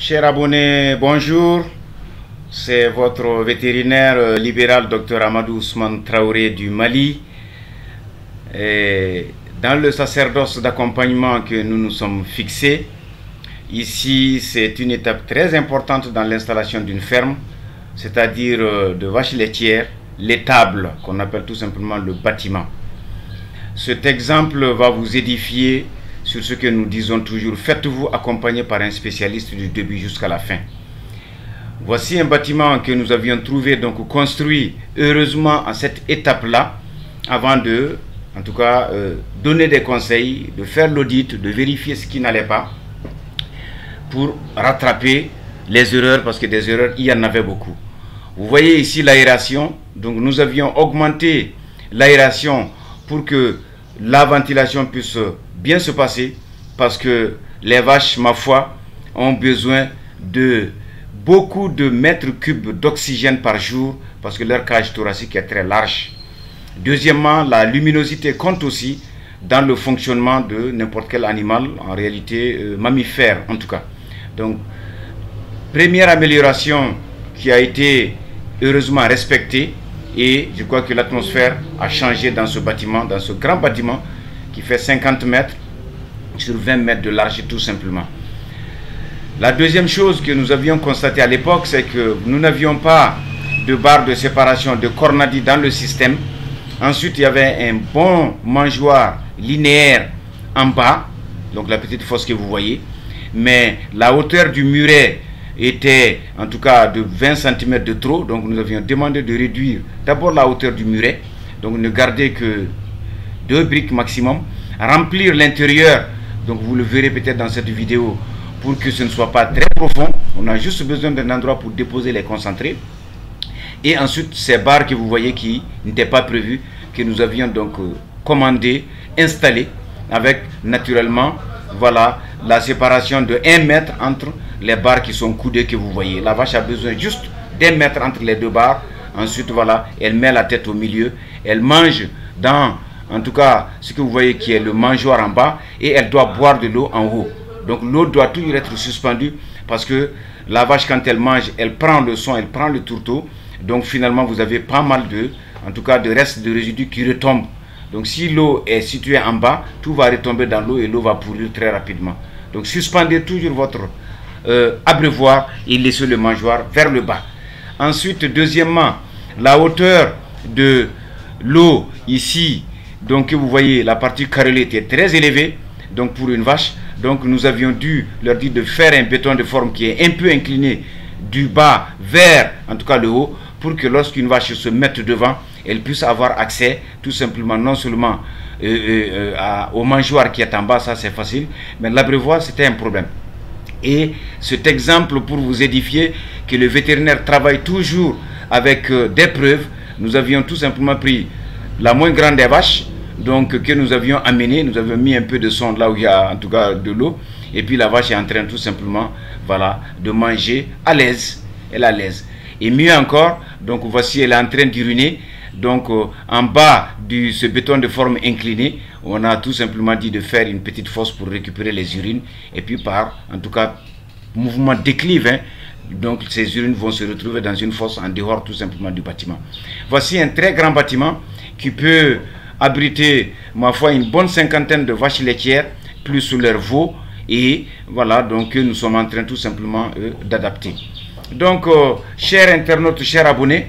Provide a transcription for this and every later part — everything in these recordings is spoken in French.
Chers abonnés, bonjour. C'est votre vétérinaire libéral Dr Amadou Ousmane Traoré du Mali. Et dans le sacerdoce d'accompagnement que nous nous sommes fixés, ici c'est une étape très importante dans l'installation d'une ferme, c'est-à-dire de vaches laitières, l'étable qu'on appelle tout simplement le bâtiment. Cet exemple va vous édifier sur ce que nous disons toujours: faites-vous accompagner par un spécialiste du début jusqu'à la fin. Voici un bâtiment que nous avions trouvé, donc construit heureusement à cette étape-là, avant de, en tout cas, donner des conseils, de faire l'audit, de vérifier ce qui n'allait pas, pour rattraper les erreurs, parce que des erreurs, il y en avait beaucoup. Vous voyez ici l'aération, donc nous avions augmenté l'aération pour que la ventilation puisse bien se passer, parce que les vaches, ma foi, ont besoin de beaucoup de mètres cubes d'oxygène par jour, parce que leur cage thoracique est très large. Deuxièmement, la luminosité compte aussi dans le fonctionnement de n'importe quel animal, en réalité mammifère en tout cas. Donc, première amélioration qui a été heureusement respectée, et je crois que l'atmosphère a changé dans ce bâtiment, dans ce grand bâtiment qui fait 50 mètres sur 20 mètres de large tout simplement. La deuxième chose que nous avions constaté à l'époque, c'est que nous n'avions pas de barre de séparation de cornadis dans le système. Ensuite, il y avait un bon mangeoire linéaire en bas, donc la petite fosse que vous voyez, mais la hauteur du muret était en tout cas de 20 cm de trop, donc nous avions demandé de réduire d'abord la hauteur du muret, donc ne garder que 2 briques maximum, remplir l'intérieur, donc vous le verrez peut-être dans cette vidéo, pour que ce ne soit pas très profond. On a juste besoin d'un endroit pour déposer les concentrés, et ensuite ces barres que vous voyez qui n'étaient pas prévues, que nous avions donc commandé, installé, avec naturellement, voilà, la séparation de 1 mètre entre les barres qui sont coudées que vous voyez. La vache a besoin juste d'1 mètre entre les deux barres. Ensuite, voilà, elle met la tête au milieu, elle mange dans, en tout cas, ce que vous voyez qui est le mangeoire en bas, et elle doit boire de l'eau en haut. Donc l'eau doit toujours être suspendue, parce que la vache, quand elle mange, elle prend le son, elle prend le tourteau. Donc finalement, vous avez pas mal de, en tout cas, de restes de résidus qui retombent. Donc si l'eau est située en bas, tout va retomber dans l'eau et l'eau va pourrir très rapidement. Donc suspendez toujours votre abreuvoir et laissez le mangeoire vers le bas. Ensuite, deuxièmement, la hauteur de l'eau ici, donc vous voyez la partie carrelée était très élevée, donc pour une vache. Donc nous avions dû leur dire de faire un béton de forme qui est un peu incliné du bas vers en tout cas le haut, pour que lorsqu'une vache se mette devant, elle puisse avoir accès tout simplement non seulement au mangeoire qui est en bas, ça c'est facile, mais l'abreuvoir c'était un problème. Et cet exemple pour vous édifier que le vétérinaire travaille toujours avec des preuves, nous avions tout simplement pris la moins grande des vaches, donc que nous avions amené, nous avions mis un peu de sonde là où il y a en tout cas de l'eau, et puis la vache est en train tout simplement, voilà, de manger à l'aise, elle est à l'aise. Et mieux encore, donc voici, elle est en train d'uriner. Donc en bas de ce béton de forme inclinée, on a tout simplement dit de faire une petite fosse pour récupérer les urines, et puis par en tout cas mouvement déclive, hein, donc ces urines vont se retrouver dans une fosse en dehors tout simplement du bâtiment. Voici un très grand bâtiment qui peut abriter, ma foi, une bonne cinquantaine de vaches laitières plus sous leurs veaux, et voilà, donc nous sommes en train tout simplement d'adapter. Donc chers internautes, chers abonnés,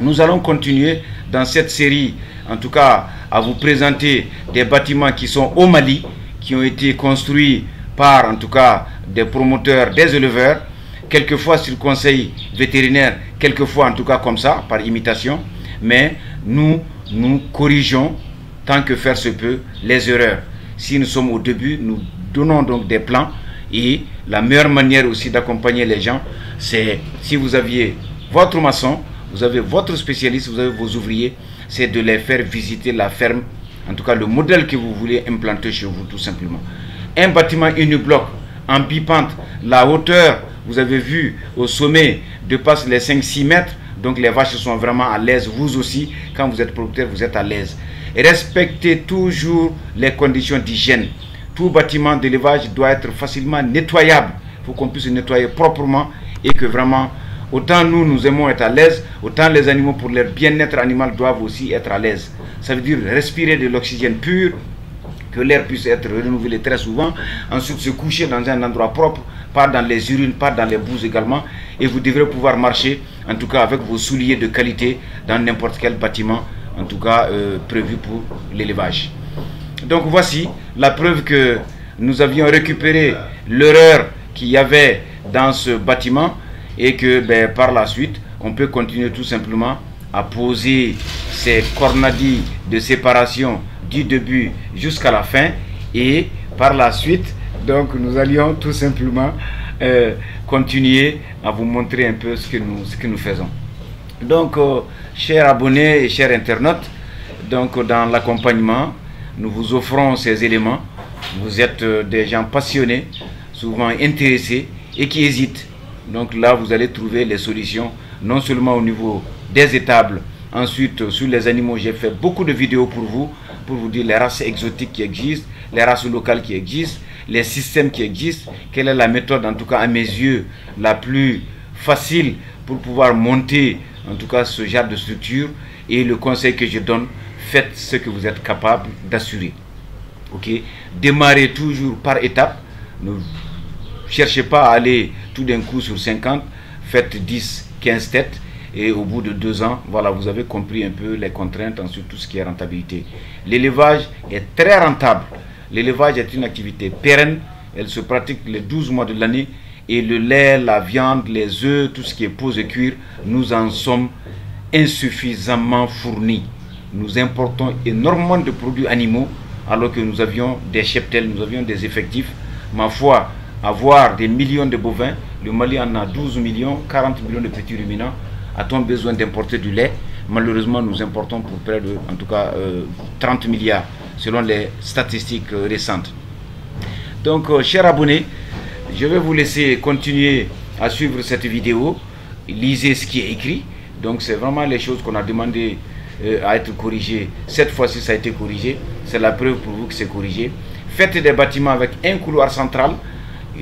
nous allons continuer dans cette série, en tout cas, à vous présenter des bâtiments qui sont au Mali, qui ont été construits par, en tout cas, des promoteurs, des éleveurs, quelquefois sur conseil vétérinaire, quelquefois, en tout cas, comme ça, par imitation. Mais nous corrigeons, tant que faire se peut, les erreurs. Si nous sommes au début, nous donnons donc des plans, et la meilleure manière aussi d'accompagner les gens, c'est si vous aviez votre maçon, vous avez votre spécialiste, vous avez vos ouvriers, c'est de les faire visiter la ferme, en tout cas le modèle que vous voulez implanter chez vous tout simplement. Un bâtiment unibloc en bipente, la hauteur, vous avez vu au sommet, dépasse les 5-6 mètres, donc les vaches sont vraiment à l'aise, vous aussi, quand vous êtes propriétaire, vous êtes à l'aise. Respectez toujours les conditions d'hygiène. Tout bâtiment d'élevage doit être facilement nettoyable. Il faut qu'on puisse nettoyer proprement et que vraiment, autant nous aimons être à l'aise, autant les animaux pour leur bien-être animal doivent aussi être à l'aise. Ça veut dire respirer de l'oxygène pur, que l'air puisse être renouvelé très souvent, ensuite se coucher dans un endroit propre, pas dans les urines, pas dans les boues également, et vous devrez pouvoir marcher, en tout cas avec vos souliers de qualité, dans n'importe quel bâtiment, en tout cas prévu pour l'élevage. Donc voici la preuve que nous avions récupéré l'erreur qu'il y avait dans ce bâtiment et que par la suite, on peut continuer tout simplement à poser ces cornadis de séparation du début jusqu'à la fin et par la suite, donc nous allions tout simplement continuer à vous montrer un peu ce que nous faisons. Donc, chers abonnés et chers internautes, donc dans l'accompagnement, nous vous offrons ces éléments. Vous êtes des gens passionnés, souvent intéressés et qui hésitent. Donc là, vous allez trouver les solutions, non seulement au niveau des étables. Ensuite, sur les animaux, j'ai fait beaucoup de vidéos pour vous dire les races exotiques qui existent, les races locales qui existent, les systèmes qui existent, quelle est la méthode, en tout cas à mes yeux, la plus facile pour pouvoir monter, en tout cas, ce genre de structure. Et le conseil que je donne, faites ce que vous êtes capable d'assurer. Ok, démarrez toujours par étapes. Ne cherchez pas à aller tout d'un coup sur 50. Faites 10, 15 têtes. Et au bout de 2 ans, voilà, vous avez compris un peu les contraintes, ensuite tout ce qui est rentabilité. L'élevage est très rentable. L'élevage est une activité pérenne. Elle se pratique les 12 mois de l'année. Et le lait, la viande, les œufs, tout ce qui est pose et cuire, nous en sommes insuffisamment fournis. Nous importons énormément de produits animaux alors que nous avions des cheptels, nous avions des effectifs. Ma foi, avoir des millions de bovins, le Mali en a 12 millions, 40 millions de petits ruminants. A-t-on besoin d'importer du lait? Malheureusement, nous importons pour près de, en tout cas, 30 milliards, selon les statistiques récentes. Donc, chers abonnés, je vais vous laisser continuer à suivre cette vidéo. Lisez ce qui est écrit. Donc, c'est vraiment les choses qu'on a demandé à être corrigées. Cette fois-ci, ça a été corrigé. C'est la preuve pour vous que c'est corrigé. Faites des bâtiments avec un couloir central,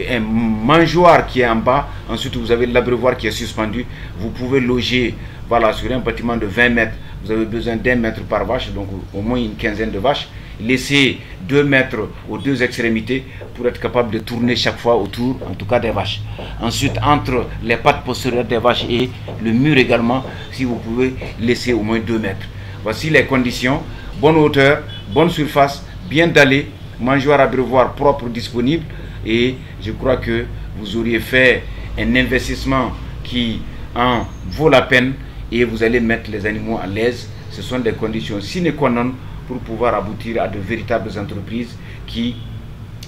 un mangeoire qui est en bas. Ensuite, vous avez l'abreuvoir qui est suspendu. Vous pouvez loger, voilà, sur un bâtiment de 20 mètres. Vous avez besoin d'1 mètre par vache, donc au moins une quinzaine de vaches. Laissez 2 mètres aux deux extrémités pour être capable de tourner chaque fois autour, en tout cas des vaches. Ensuite, entre les pattes postérieures des vaches et le mur également, si vous pouvez laisser au moins 2 mètres. Voici les conditions. Bonne hauteur, bonne surface, bien dallé, mangeoire abreuvoir propre disponible. Et je crois que vous auriez fait un investissement qui en vaut la peine et vous allez mettre les animaux à l'aise. Ce sont des conditions sine qua non pour pouvoir aboutir à de véritables entreprises qui,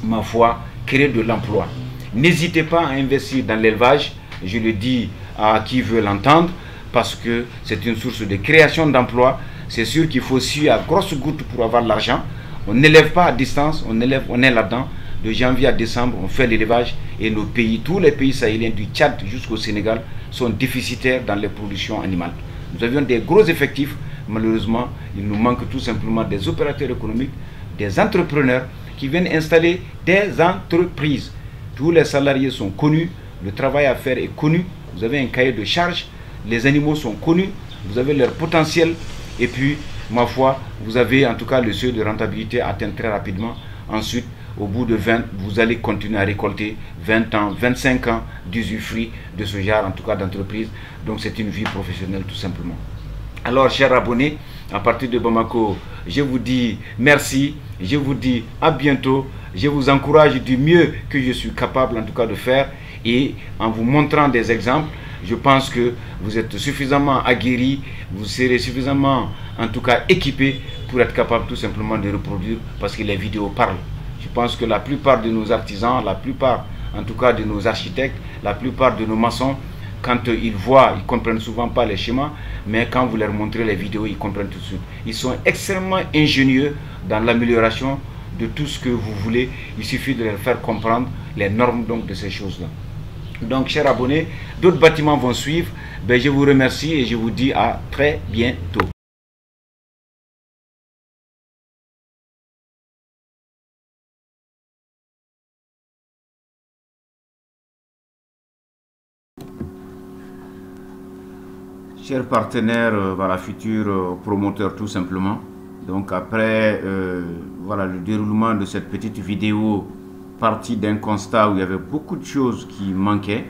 ma foi, créent de l'emploi. N'hésitez pas à investir dans l'élevage, je le dis à qui veut l'entendre, parce que c'est une source de création d'emplois. C'est sûr qu'il faut suivre à grosses gouttes pour avoir de l'argent. On n'élève pas à distance, on est là-dedans. De janvier à décembre, on fait l'élevage et nos pays, tous les pays sahéliens du Tchad jusqu'au Sénégal, sont déficitaires dans les productions animales. Nous avions des gros effectifs. Malheureusement, il nous manque tout simplement des opérateurs économiques, des entrepreneurs qui viennent installer des entreprises. Tous les salariés sont connus, le travail à faire est connu, vous avez un cahier de charges, les animaux sont connus, vous avez leur potentiel et puis, ma foi, vous avez en tout cas le seuil de rentabilité atteint très rapidement. Ensuite, au bout de 20, vous allez continuer à récolter 20 ans, 25 ans d'usufruit de ce genre, en tout cas d'entreprise. Donc, c'est une vie professionnelle tout simplement. Alors, chers abonnés, à partir de Bamako, je vous dis merci, je vous dis à bientôt. Je vous encourage du mieux que je suis capable en tout cas de faire et en vous montrant des exemples, je pense que vous êtes suffisamment aguerris, vous serez suffisamment en tout cas équipés pour être capable tout simplement de reproduire parce que les vidéos parlent. Je pense que la plupart de nos artisans, la plupart en tout cas de nos architectes, la plupart de nos maçons, quand ils voient, ils ne comprennent souvent pas les schémas, mais quand vous leur montrez les vidéos, ils comprennent tout de suite. Ils sont extrêmement ingénieux dans l'amélioration de tout ce que vous voulez. Il suffit de leur faire comprendre les normes donc, de ces choses-là. Donc, chers abonnés, d'autres bâtiments vont suivre. Ben, je vous remercie et je vous dis à très bientôt. Chers partenaires, voilà, futurs promoteurs tout simplement. Donc après voilà, le déroulement de cette petite vidéo, partie d'un constat où il y avait beaucoup de choses qui manquaient.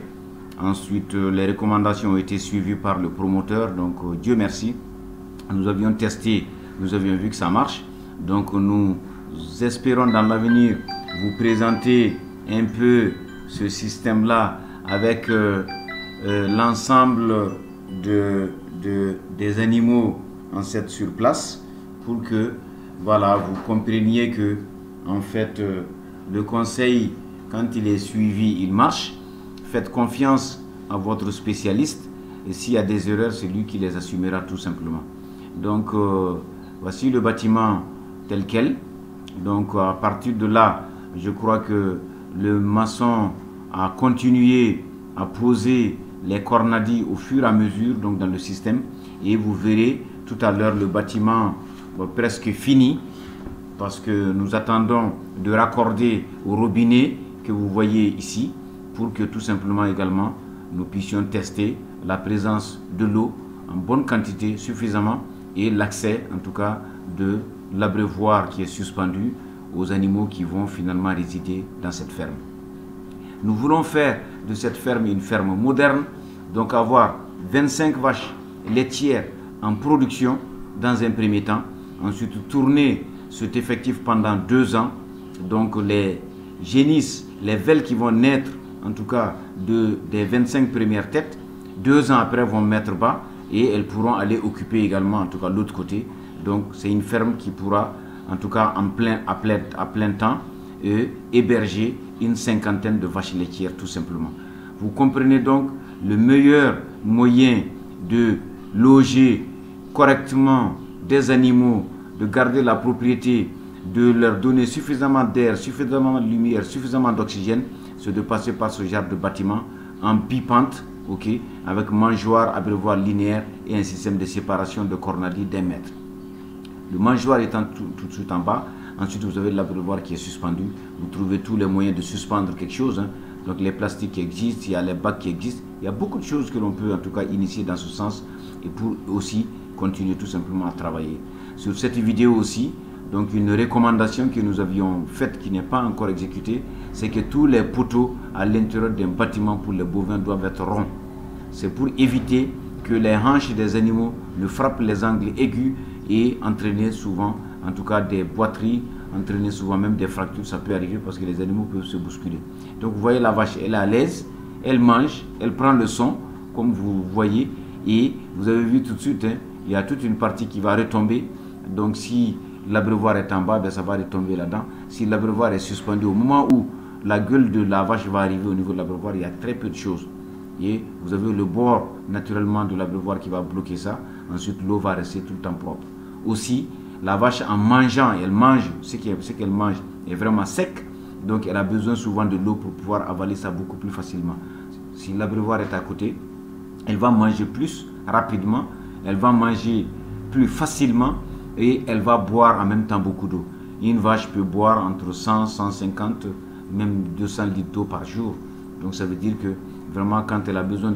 Ensuite, les recommandations ont été suivies par le promoteur. Donc Dieu merci, nous avions testé, nous avions vu que ça marche. Donc nous espérons dans l'avenir vous présenter un peu ce système-là avec l'ensemble des animaux en sur place, pour que voilà, vous compreniez que en fait le conseil, quand il est suivi, il marche. Faites confiance à votre spécialiste, et s'il y a des erreurs, c'est lui qui les assumera tout simplement. Donc voici le bâtiment tel quel. Donc à partir de là, je crois que le maçon a continué à poser les cornadis au fur et à mesure, donc dans le système, et vous verrez tout à l'heure le bâtiment presque fini, parce que nous attendons de raccorder au robinet que vous voyez ici, pour que tout simplement également nous puissions tester la présence de l'eau en bonne quantité, suffisamment, et l'accès en tout cas de l'abreuvoir qui est suspendu aux animaux qui vont finalement résider dans cette ferme. Nous voulons faire de cette ferme une ferme moderne, donc avoir 25 vaches laitières en production dans un premier temps, ensuite tourner cet effectif pendant 2 ans, donc les génisses, les velles qui vont naître en tout cas des 25 premières têtes, 2 ans après vont mettre bas et elles pourront aller occuper également en tout cas l'autre côté. Donc c'est une ferme qui pourra en tout cas à plein temps héberger une 50aine de vaches laitières tout simplement. Vous comprenez donc le meilleur moyen de loger correctement des animaux, de garder la propriété, de leur donner suffisamment d'air, suffisamment de lumière, suffisamment d'oxygène, c'est de passer par ce genre de bâtiment en bipente, ok, avec mangeoire, abreuvoir linéaire et un système de séparation de cornadis d'1 mètre. Le mangeoire étant tout de suite en bas, ensuite vous avez l'abreuvoir qui est suspendu. Vous trouvez tous les moyens de suspendre quelque chose, hein. Donc les plastiques qui existent, il y a les bacs qui existent, il y a beaucoup de choses que l'on peut en tout cas initier dans ce sens, et pour aussi continuer tout simplement à travailler. Sur cette vidéo aussi, donc une recommandation que nous avions faite qui n'est pas encore exécutée, c'est que tous les poteaux à l'intérieur d'un bâtiment pour les bovins doivent être ronds. C'est pour éviter que les hanches des animaux ne frappent les angles aigus et entraîner souvent, en tout cas des boiteries, entraîner souvent même des fractures, ça peut arriver parce que les animaux peuvent se bousculer. Donc vous voyez la vache, elle est à l'aise, elle mange, elle prend le son, comme vous voyez, et vous avez vu tout de suite, hein, il y a toute une partie qui va retomber. Donc si l'abreuvoir est en bas, ben, ça va retomber là-dedans. Si l'abreuvoir est suspendu, au moment où la gueule de la vache va arriver au niveau de l'abreuvoir, il y a très peu de choses. Et vous avez le bord naturellement de l'abreuvoir qui va bloquer ça. Ensuite, l'eau va rester tout le temps propre. Aussi, la vache en mangeant, elle mange, ce qu'elle mange est vraiment sec. Donc elle a besoin souvent de l'eau pour pouvoir avaler ça beaucoup plus facilement. Si l'abreuvoir est à côté, elle va manger plus rapidement, elle va manger plus facilement et elle va boire en même temps beaucoup d'eau. Une vache peut boire entre 100, 150, même 200 litres d'eau par jour. Donc ça veut dire que vraiment quand elle a besoin